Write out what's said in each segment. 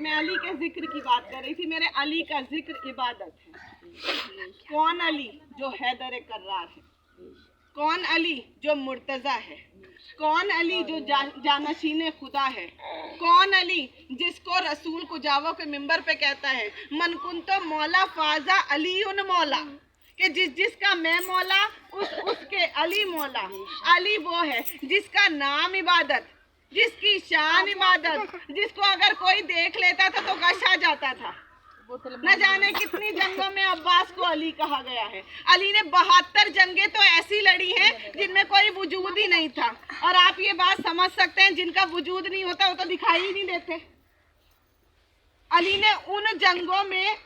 मैं अली के जिक्र की बात कर रही थी। मेरे अली का जिक्र इबादत है। कौन अली जो हैदर कर्रार है, कौन अली जो मुर्तज़ा है, कौन अली जो जानशीन खुदा है, कौन अली जिसको रसूल कुजावो के मिंबर पे कहता है मन कुंतो मौला फाजा अली उन मौला, कि जिसका मैं मौला उसके अली मौला। अली वो है जिसका नाम इबादत, जिसकी शान इबादत, जिसको अगर कोई देख लेता था तो गश आ जाता था। न जाने कितनी जंगों में अब्बास को अली कहा गया है। अली ने 72 जंगें तो ऐसी लड़ी हैं जिनमें कोई वजूद ही नहीं था। और आप ये बात समझ सकते हैं, जिनका वजूद नहीं होता वो तो दिखाई ही नहीं देते। अली ने उन जंगों में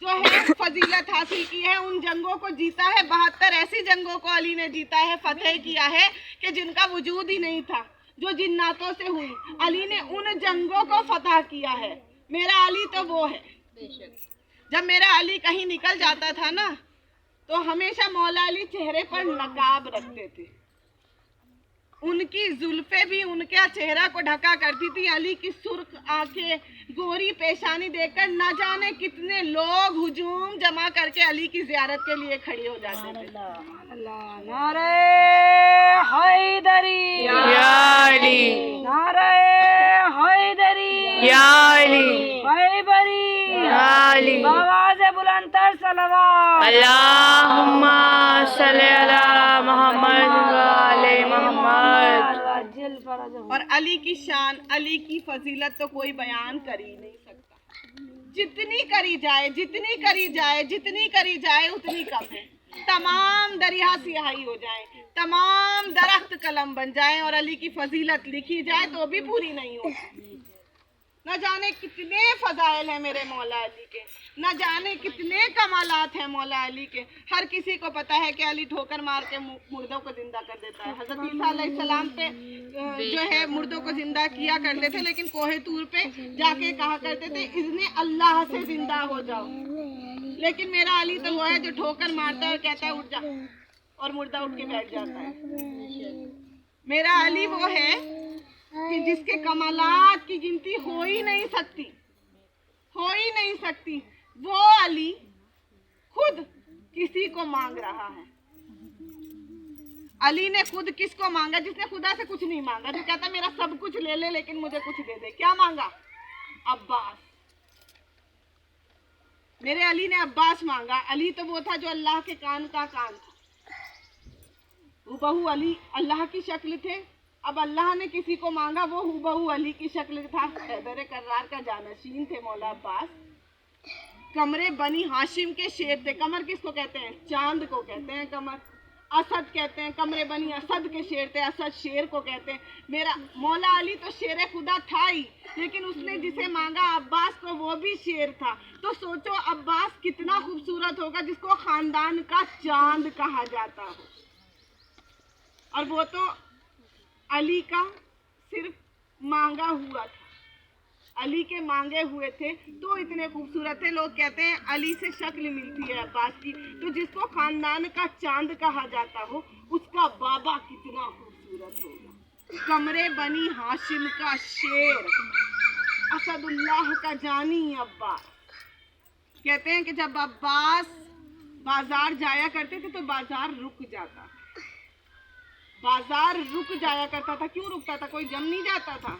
जो है फजीलत हासिल की है, उन जंगों को जीता है। 72 ऐसी जंगों को अली ने जीता है, फतेह किया है कि जिनका वजूद ही नहीं था, जो जिन्नातों से हुई। अली ने उन जंगों को फतह किया है। मेरा अली तो वो है। जब मेरा अली कहीं निकल जाता था ना, तो हमेशा मौला अली चेहरे पर नकाब रखते थे। उनकी जुल्फे भी उनके चेहरा को ढका करती थी। अली की सुर्ख आंखें, गोरी पेशानी देखकर न जाने कितने लोग हुजूम जमा करके अली की जियारत के लिए खड़े हो जाते थे। नारे हैदरी या अली, नारे हैदरी या अली, हैबरी या अली। आवाज़ बुलंदतर सलवात अल्लाहुम्मा सल्ली अला मोहम्मद व आले मोहम्मद। और अली की शान, अली की फजीलत तो कोई बयान कर ही नहीं सकता। जितनी करी जाए, जितनी करी जाए, जितनी करी जाए उतनी कम है। तमाम दरिया सियाही हो जाए, तमाम दरख्त कलम बन जाए और अली की फजीलत लिखी जाए तो भी पूरी नहीं होती। न जाने कितने फजाइल हैं मेरे मौला अली के, न जाने कितने कमालात हैं मौला अली के। हर किसी को पता है कि अली ठोकर मार के मुर्दों को जिंदा कर देता है। हजरत ईसा अलैहिस्सलाम पे जो है मुर्दों को जिंदा किया करते थे, लेकिन कोहे तूर पे जाके कहा करते थे इज़्ने अल्लाह से जिंदा हो जाओ। लेकिन मेरा अली तो वो है जो ठोकर मारता है और कहता है उठ जा, और मुर्दा उठ के बैठ जाता है। मेरा अली वो है कि जिसके कमालात की गिनती हो ही नहीं सकती, हो ही नहीं सकती। वो अली खुद किसी को मांग रहा है। अली ने खुद किसको मांगा? जिसने खुदा से कुछ नहीं मांगा, जो कहता मेरा सब कुछ ले ले लेकिन मुझे कुछ दे दे। क्या मांगा? अब्बास। मेरे अली ने अब्बास मांगा। अली तो वो था जो अल्लाह के कान का कान था। हुबहू अली अल्लाह की शक्ल थे। अब अल्लाह ने किसी को मांगा, वो हुबहू अली की शक्ल था। हैदर कर्रार का जानशीन थे मौला अब्बास। कमरे बनी हाशिम के शेर थे। कमर किसको कहते हैं? चांद को कहते हैं कमर। असद कहते हैं, कमरे बनी असद के शेर थे। असद शेर को कहते हैं। मेरा मौला अली तो शेर खुदा था ही, लेकिन उसने जिसे मांगा अब्बास को, वो भी शेर था। तो सोचो अब्बास कितना खूबसूरत होगा जिसको खानदान का चांद कहा जाता हो। और वो तो अली का सिर्फ मांगा हुआ था। अली के मांगे हुए थे तो इतने खूबसूरत थे। लोग कहते हैं अली से शक्ल मिलती है अब्बास की, तो जिसको खानदान का चांद कहा जाता हो उसका बाबा कितना खूबसूरत होगा। कमरे बनी हाशिम का शेर, असदुल्लाह का जानी अब्बास। कहते हैं कि जब अब्बास बाजार जाया करते थे तो बाजार रुक जाता, बाजार रुक जाया करता था। क्यों रुकता था? कोई जम नहीं जाता था।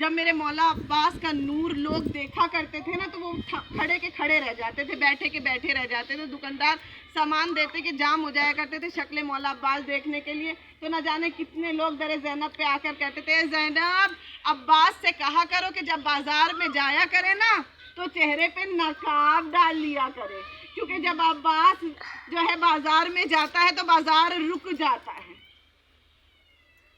जब मेरे मौला अब्बास का नूर लोग देखा करते थे ना, तो वो खड़े के खड़े रह जाते थे, बैठे के बैठे रह जाते थे। दुकानदार सामान देते के जाम हो जाया करते थे शक्ल मौला अब्बास देखने के लिए। तो न जाने कितने लोग दरे ज़ैनब पे आकर कहते थे ज़ैनब अब्बास से कहा करो कि जब बाजार में जाया करे ना तो चेहरे पे नकाब डाल लिया करे, क्योंकि जब अब्बास जो है बाजार में जाता है तो बाजार रुक जाता है,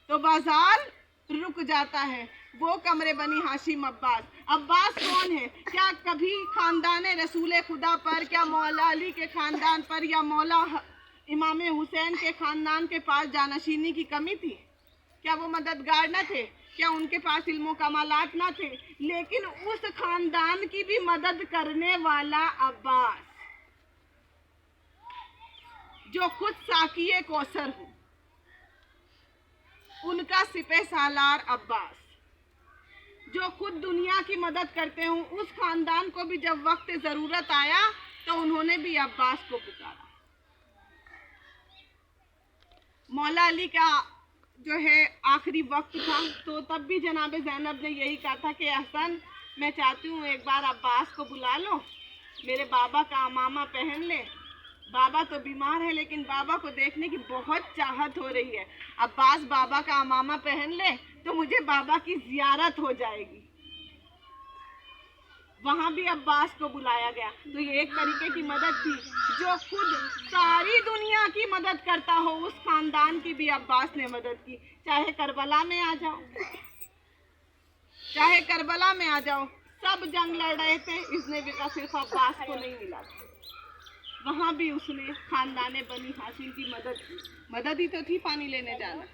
तो बाजार रुक जाता है। वो कमरे बनी हाशिम अब्बास। अब्बास कौन है? क्या कभी खानदान रसूल खुदा पर, क्या मौला अली के खानदान पर या मौला इमाम हुसैन के खानदान के पास जानशीनी की कमी थी? क्या वो मददगार न थे? क्या उनके पास इल्मो कमालात न थे? लेकिन उस खानदान की भी मदद करने वाला अब्बास, जो खुद साकिए कौसर हो, उनका सिपह सालार अब्बास। जो खुद दुनिया की मदद करते हों, उस खानदान को भी जब वक्त ज़रूरत आया तो उन्होंने भी अब्बास को पुकारा। मौला अली का जो है आखिरी वक्त था, तो तब भी जनाब ज़ैनब ने यही कहा था कि हसन, मैं चाहती हूँ एक बार अब्बास को बुला लो, मेरे बाबा का अमामा पहन ले। बाबा तो बीमार है लेकिन बाबा को देखने की बहुत चाहत हो रही है। अब्बास बाबा का अमामा पहन ले तो मुझे बाबा की जियारत हो जाएगी। वहां भी अब्बास को बुलाया गया। तो ये एक तरीके की मदद थी। जो खुद सारी दुनिया की मदद करता हो, उस खानदान की भी अब्बास ने मदद की। चाहे करबला में आ जाओ, चाहे करबला में आ जाओ, सब जंग लड़ रहे थे, इसने भी सिर्फ अब्बास को नहीं मिला था। वहां भी उसने खानदाने बनी हाशिम की मदद की। मदद ही तो थी पानी लेने जाना।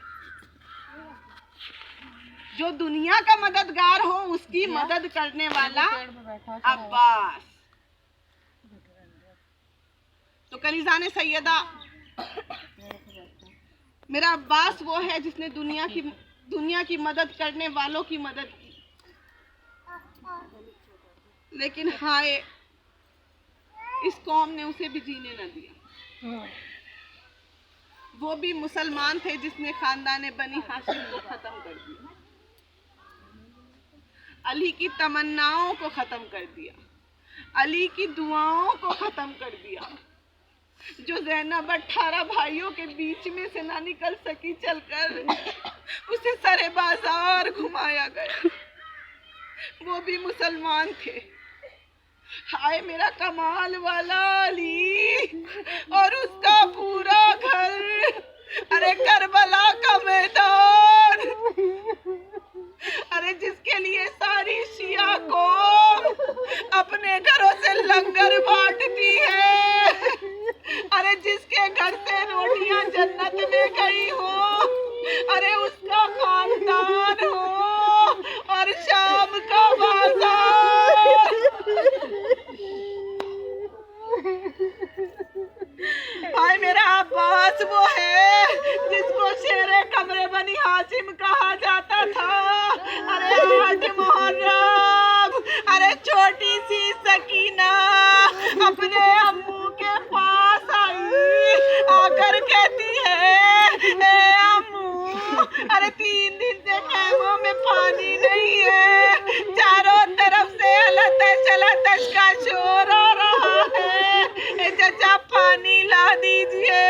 जो दुनिया का मददगार हो, उसकी मदद करने वाला अब्बास। तो कलीजाने सैयदा, मेरा अब्बास वो है जिसने दुनिया की मदद करने वालों की मदद की। लेकिन हाय, इस कौम ने उसे भी जीने न दिया। वो भी मुसलमान थे जिसने खानदाने बनी हाशिम को खत्म कर दिया, अली की तमन्नाओं को खत्म कर दिया, अली की दुआओं को खत्म कर दिया। जो ज़ैनब 18 भाइयों के बीच में से ना निकल सकी चलकर, उसे सरे बाजार घुमाया गया। वो भी मुसलमान थे। हाय मेरा कमाल वाला अली और उसका पूरा घर। अरे करबला का मैदान, अरे जिसके लिए सारी शिया कौम अपने घरों से लंगर बांटती है, अरे जिसके घर से रोटियां जन्नत में गई हो, अरे उसका खानदान हो और शाम का बाजार। भाई मेरा अब्बास वो है जिसको शेरे कमरे बनी हाशिम कहा जाता था। अरे आज मुहर्रम, अरे छोटी सी सकीना अपने अम्मू के पास आई, आकर कहती है, ए अम्मू, अरे 3 दिन से खेमों में पानी नहीं है, चारों तरफ से चलतश का शोर हो रहा है, चाचा पानी ला दीजिए।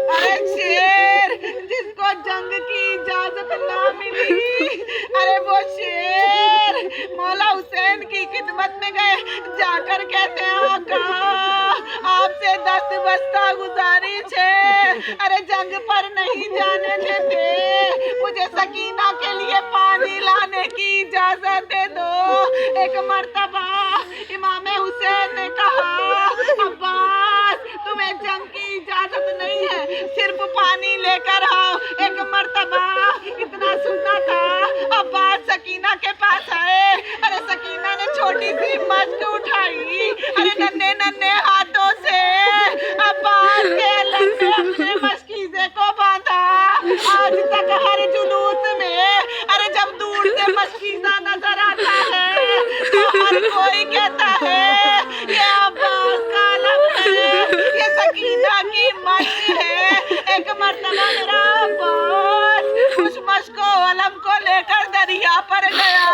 अरे शेर जिसको जंग की इजाजत ना मिली, अरे वो शेर मौला हुसैन की खिदमत में गए, जाकर कहते हैं आका आपसे 10 बस्ता गुजारिश है, अरे जंग पर नहीं जाने देते, मुझे सकीना के लिए पानी लाने की इजाजत दे दो। एक मर्तबा इमाम हुसैन ने कहा, अब्बास तुम्हें जंग की इजाजत नहीं है, सिर्फ पानी लेकर आओ। एक मर्तबा इतना सुनना था, अब्बास सकीना के पास आए। अरे सकीना ने छोटी सी मश्क उठाई, अरे नन्हे नन्हे हाथों से अब्बास के अलग से अपने मशकीज़े को बांधा। आज तक हर जुलूस में, अरे जब दूर से मशकीज़ा नजर आता है तो हर कोई कहता है ये अब्बास का अलग है, ये सकीना की मश्क है। एक मर्तबा मेरा अब्बास उस मश्क अलम को लेकर दरिया पर गया।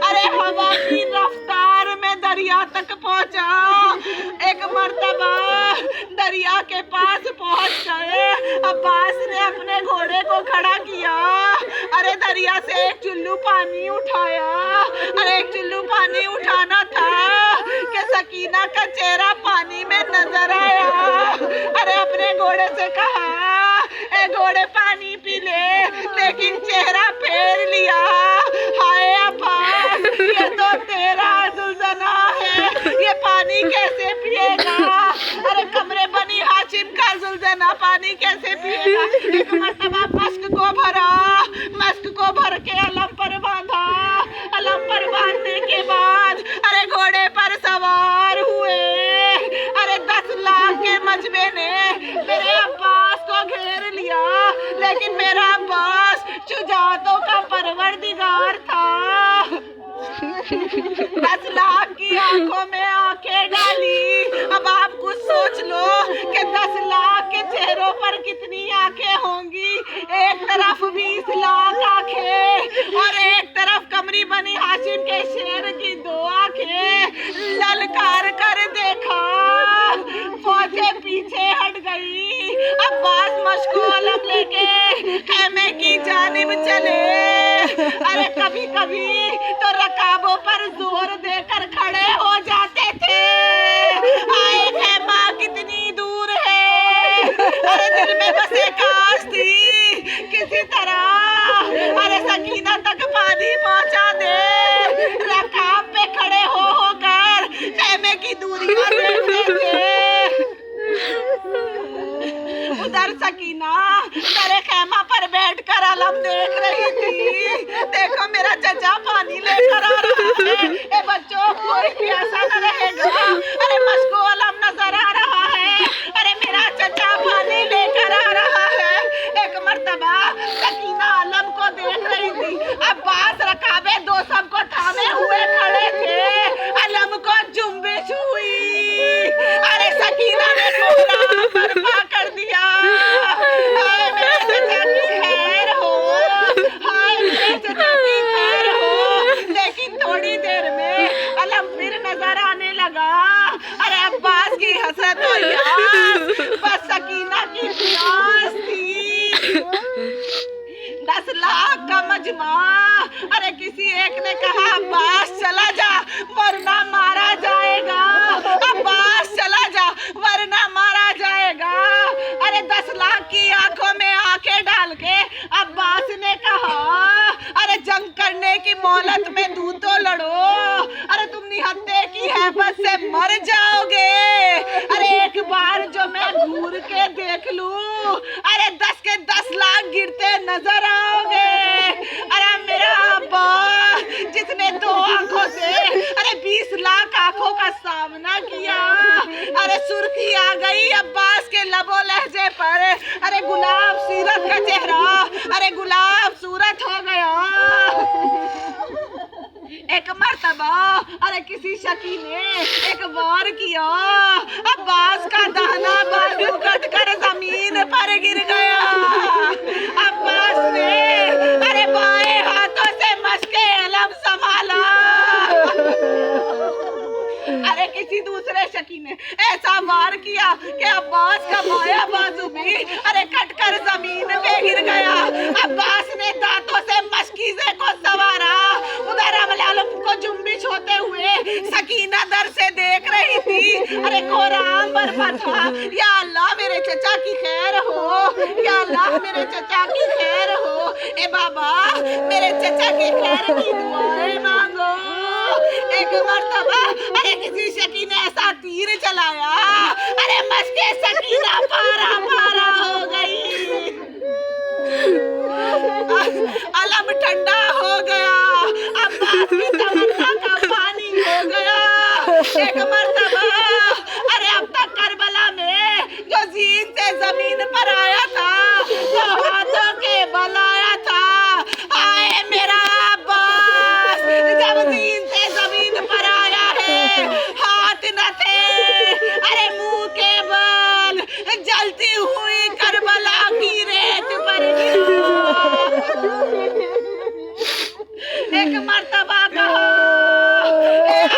अरे हवा की रफ्तार में दरिया तक पहुंचा। एक मर्तबा दरिया के पास पहुंच गए, अब्बास ने अपने घोड़े को खड़ा किया। अरे दरिया से एक चुल्लू पानी उठाया। अरे एक चुल्लू पानी उठाना था कि सकीना का चेहरा पानी में नजर आया। अरे अपने घोड़े से कहा, ए घोड़े पानी पी ले, लेकिन चेहरा फेर लिया। हाय अब्बास, ये तो तेरा जुल्जना है, ये पानी कैसे पिएगा? अरे कमरे बनी हाशिम का जुल्जना पानी कैसे पिएगा? एक मर्तबा मश्क को भरा, मश्क को भर के अलम पर बांधा। अलम पर बांधने के बाद अरे घोड़े पर सवार हुए। अरे 10 लाख के मजबे ने मेरे अब्बास को घेर लिया, लेकिन मेरा अब्बास 10 लाख की आंखों में आंखें डाली। अब आप कुछ सोच लो कि 10 लाख के चेहरों पर कितनी आंखें होंगी। एक तरफ 20 लाख आंखें और एक तरफ कमरी बनी हाशिम के शेर की 2 आंखें। ललकार कर देखा, फौजें पीछे हट गई। अब्बास मशको अलम लेके खेमे की जानिब चले। अरे कभी कभी तो रकाबों पर जोर देकर खड़े हो जाते थे। आए खेमा कितनी दूर है। अरे दिल में बस एक आस थी किसी तरह अरे सकीना तक पानी पहुंचा दे। रकाब पे खड़े हो होकर खेमे की दूरियां देखते थे। उधर सकीना मेरे खेमा पर बैठकर अलम देख रही थी। देखो मेरा चचा पानी लेकर आ रहा है। ए बच्चों कोई प्यासा न रहेगा। अरे मशको अलम नजर आ रहा है। अरे मेरा चचा पानी लेकर आ रहा है। एक मर्तबा सकीना अलम को देख रही थी। अब्बास रकाबे 2 सबको थामे हुए खड़े थे। अलम को जुम्बिश हुई। अरे सकीना ने कोहराम बर्पा कर दिया। हाय मेरे चचा की खैर हो, हाय मेरे चचा की खैर हो। लेकिन थोड़ी देर में अलम फिर नजर आने लगा। अरे अब्बास की हसरत हो यार, बस सकीना की प्यास थी। 10 लाख का मजमा। अरे किसी एक ने कहा अब्बास चला जा वरना मारा जाएगा। अब्बास चला जा वरना मारा जाएगा। अरे 10 लाख की आंखों में आंखें डाल के अब्बास ने कहा अरे जंग करने की मोहलत में दूं तो लड़ो। अरे तुम निहत्थे की हैबत से मर जाओगे। अरे एक बार जो मैं घूर के देख लूं, अरे 10 के 10 लाख गिरते नजर आओगे। अरे मेरा अब्बा जिसने 2 आंखों से अरे 20 लाख आंखों का सामना किया। अरे सुर्खी आ गई अब्बास के लबो लहजे पर। अरे गुलाब सीरत का चेहरा अरे गुलाब सूरत हो गया। एक मर्तबा अरे किसी शकी ने एक वार किया। अब्बास का दाहिना बाजू कटकर जमीन पर गिर गया। अब्बास ने अरे बाएं हाथों से मशके अलम संभाला। अरे किसी दूसरे शकी ने ऐसा वार किया कि अब्बास का बायां बाजू भी अरे कटकर जमीन पे गिर गया। अब्बास ने दांतों से मशकीजे को संवारा। उधर अलम को जुम्बिश होते हुए सकीना दर से देख रही थी। अरे कोराम बर्फा था। या अल्लाह मेरे चचा की खैर हो, या अल्लाह मेरे चचा की खैर हो। ए बाबा मेरे चचा की खैर की दुआएं मांगो। एक मर्तबा अरे किसी शकी ने ऐसा तीर चलाया। अरे मशके सकीना पारा पारा हो गई। अलम ठंडा हो गया। अब्बास की तमन्ना का पानी हो गया। एक मर्तबा अरे अब तक करबला में जो जीन से जमीन पर आया था, जो हाथों के बल आया था। आए मेरा अब्बास जब जीन से जमीन पर आया है, हाथ न थे अरे मुंह के बल जलती हुई करबला की रेत पर एक मर्तबा कहा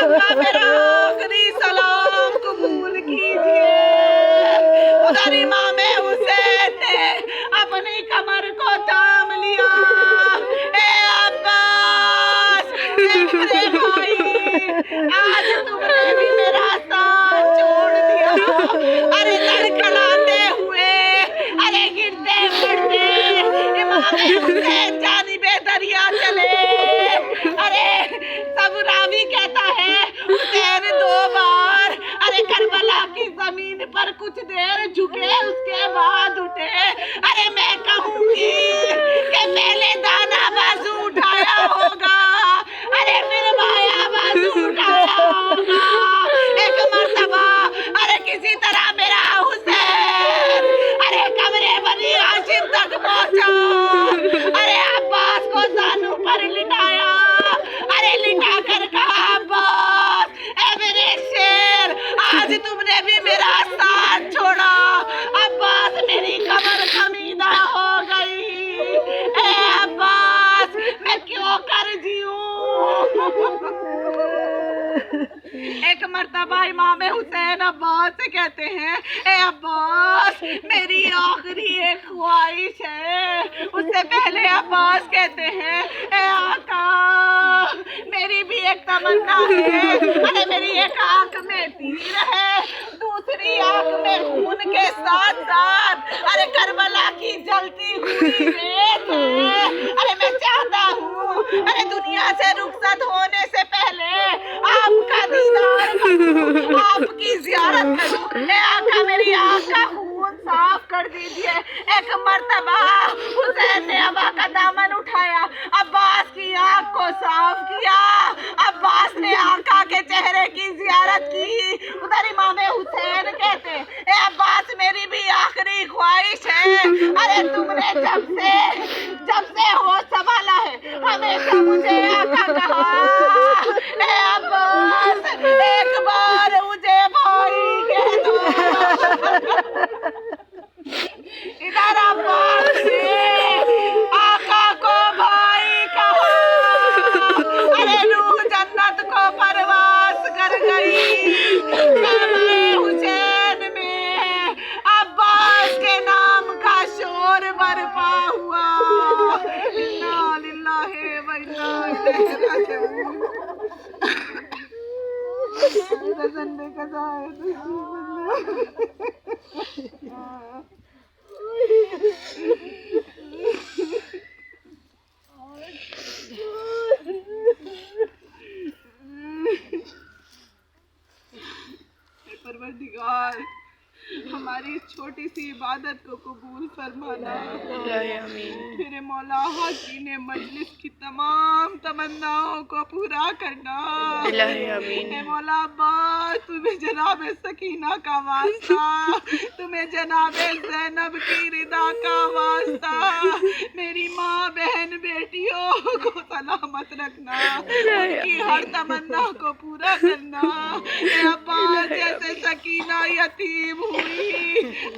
अब्बा मेरा आखिरी सलाम कबूल कीजिए। उधर इमाम हुसैन ने अपनी कमर को थाम लिया। ए अब्बास मेरे भाई आज तुमने भी मेरा साथ छोड़ दिया। अरे लड़खड़ाते हुए अरे गिरते पड़ते इमाम हुसैन जानिबे दरिया चले। अरे सब रावी कहता है हुसैन 2 बार अरे करबला की जमीन पर कुछ देर झुके उसके बाद उठे। अरे मैं कहूंगी कि पहले दाना बाजू उठाया होगा, अरे फिर बाया बाजू उठाया होगा। एक मर्तबा अरे किसी तरह मेरा हुसैन अरे कमरे बनी हाशिम तक पहुंचा। अरे अब्बास को जानू पर लिटाया। अरे लिटा कर कहा एक मर्तबा इमाम हुसैन अब्बास से कहते हैं, ए अब्बास मेरी आखिरी एक ख्वाहिश है। उससे पहले अब्बास कहते हैं, ए आका मेरी भी एक तमन्ना है। अरे मेरी एक आंख में तीर है, दूसरी आंख में खून के साथ साथ अरे करबला की जलती हुई रेत है। अरे मैं चाहता हूँ अरे दुनिया से रुखसत होने से पहले आपका दीदार करूं, आपकी ज़ियारत करूं। ए आका मेरी आंख का खून साफ कर दीजिए। एक मर्तबा हुसैन ने अबा का दामन उठाया, अब्बास की आंख को साफ किया। अब्बास ने आका के चेहरे की ज़ियारत की। उधर इमाम हुसैन कहते, ए अब्बास मेरी भी आखिरी ख्वाहिश है। अरे तुमने जब से होश संभाला है हमेशा मुझे आका कहा, ए अब्बास एक बार मुझे भाई कह दो। इधर अब्बास ने आका को भाई कहा। अरे रूह जन्नत को परवास कर गई। हुसैन में अब्बास के नाम का शोर बरपा हुआ। इन्ना लिल्लाहि व इन्ना इलैहि राजिऊन। परवरदिगार हमारी इस छोटी सी इबादत को कबूल फरमाना। मेरे मौला हाज़िने मजलिस की तमाम तमन्नाओं को पूरा करना। ए मौला अब्बास तुम्हें जनाब सकीना का वास्ता, तुम्हें जनाब ज़ैनब की रिदा का वास्ता, मेरी माँ बहन बेटियों को सलामत रखना, उनकी हर तमन्ना को पूरा करना। ए अब्बास जैसे सकीना यतीम हुई,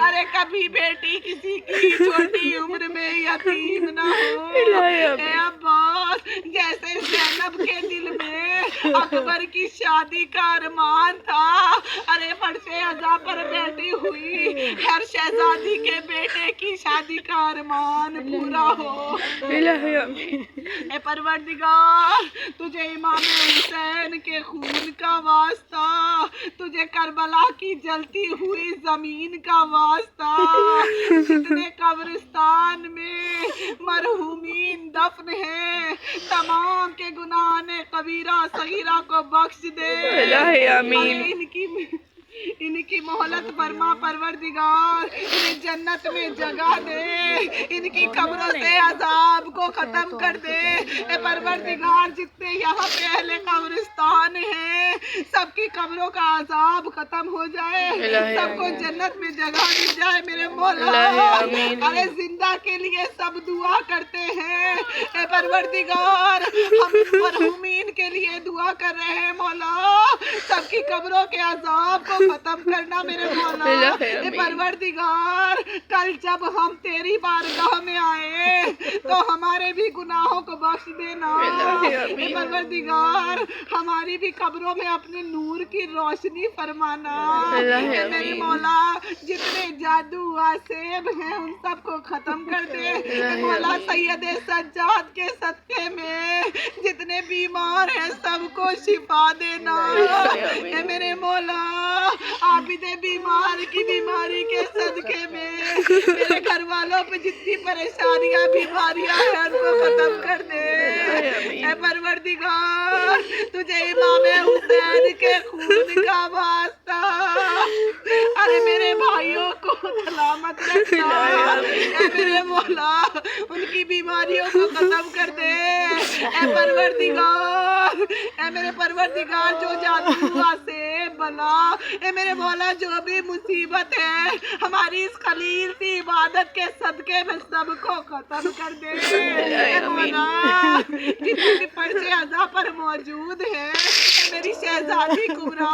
अरे कभी बेटी किसी की छोटी उम्र में यतीम ना हो। ए अब्बास जैसे ज़ैनब के दिल में अकबर की शादी का अरमान था, अरे फर्शे अज़ा पर बैठी हुई हर शहजादी के बेटे की शादी का अरमान पूरा हो। ए परवरदिगार तुझे इमाम हुसैन के खून का वास्ता, तुझे करबला की जलती हुई जमीन का वास्ता, जितने कब्रिस्तान में मरहूमीन दफन हैं तमाम के गुनाह ने कबीरा सगीरा को बख्श दे। इनकी मोहलत फरमा परवरदिगार, इन्हें जन्नत में जगह दे, इनकी कब्रों से अजाब को खत्म कर दे। ए परवरदिगार जितने यहाँ पे अहले कब्रिस्तान हैं सबकी कब्रों का अजाब खत्म हो जाए, सबको जन्नत में जगह मिल जाए मेरे मौला। अरे जिंदा के लिए सब दुआ करते हैं। ए परवरदिगार हम मरहूमीन के लिए दुआ कर रहे हैं मौला, सबकी कब्रों के अजाब को खत्म करना मेरे मौला। ए परवरदिगार कल जब हम तेरी बारगाह में आए तो हमारे भी गुनाहों को बख्श देना। ए परवरदिगार हमारी भी कब्रों में अपने नूर की रोशनी फरमाना। ए मेरे मौला जितने जादू आसेब हैं उन सबको खत्म कर दे। ए मौला सैयद सज्जाद के सदके में जितने बीमार हैं सबको शिफा देना। ए मेरे मौला आबिदे बीमार की बीमारी के सदके में मेरे घर वालों पे जितनी परेशानियां बीमारियां हैं उनको खत्म कर दे। ए परवरदिगार तुझे इमाम हुसैन के खून का वास्ता, अरे मेरे भाइयों को सलामत रखना। ए मेरे मौला उनकी बीमारियों को खत्म कर दे। ए परवरदिगार ए मेरे परवरदिगार जो जादू से बना, ए मेरे मौला जो भी मुसीबत है हमारी इस खलील की इबादत के सदके में सबको खत्म कर दे। ए मौला जितने भी पर्चे अज़ा पर मौजूद है मेरी शहजादी कुबरा,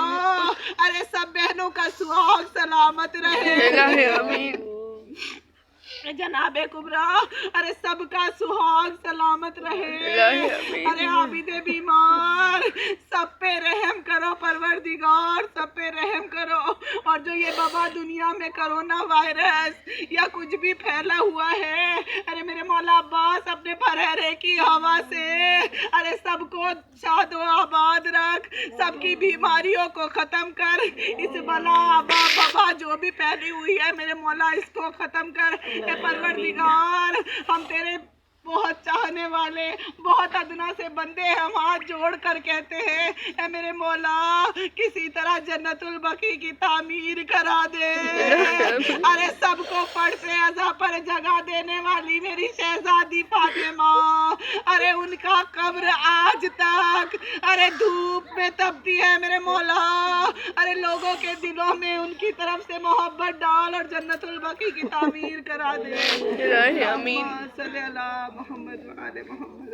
अरे सब बहनों का सुहाग सलामत रहे। जनाबे कुबरा, अरे सबका सुहाग सलामत रहे। अरे आबिदे बीमार, सब पे रहम करो परवरदिगार, सब पे रहम करो। और जो ये बाबा दुनिया में कोरोना वायरस या कुछ भी फैला हुआ है, अरे मेरे मौला अब्बास अपने फरहरे की हवा से अरे सबको शाद व आबाद रख, सबकी बीमारियों को खत्म कर। इस बला बाबा जो भी फैली हुई है मेरे मौला इसको खत्म कर। परवरदिगार, हम तेरे बहुत चाहने वाले, बहुत अदना से बंदे हम हाथ जोड़ कर कहते हैं, ए मेरे मौला किसी तरह जन्नतुल बकी की तामीर करा दे। अरे सबको फट से अज़ा पर जगह देने वाली मेरी शहजादी फातिमा, अरे उनका कब्र आज तक अरे धूप में तपती है मेरे मौला। अरे लोगों के दिलों में उनकी तरफ से मोहब्बत डाल और जन्नतुल बकी की तामीर करा दे। आमीन। सल्लल्लाहु अलैहि मोहम्मद व आले मोहम्मद।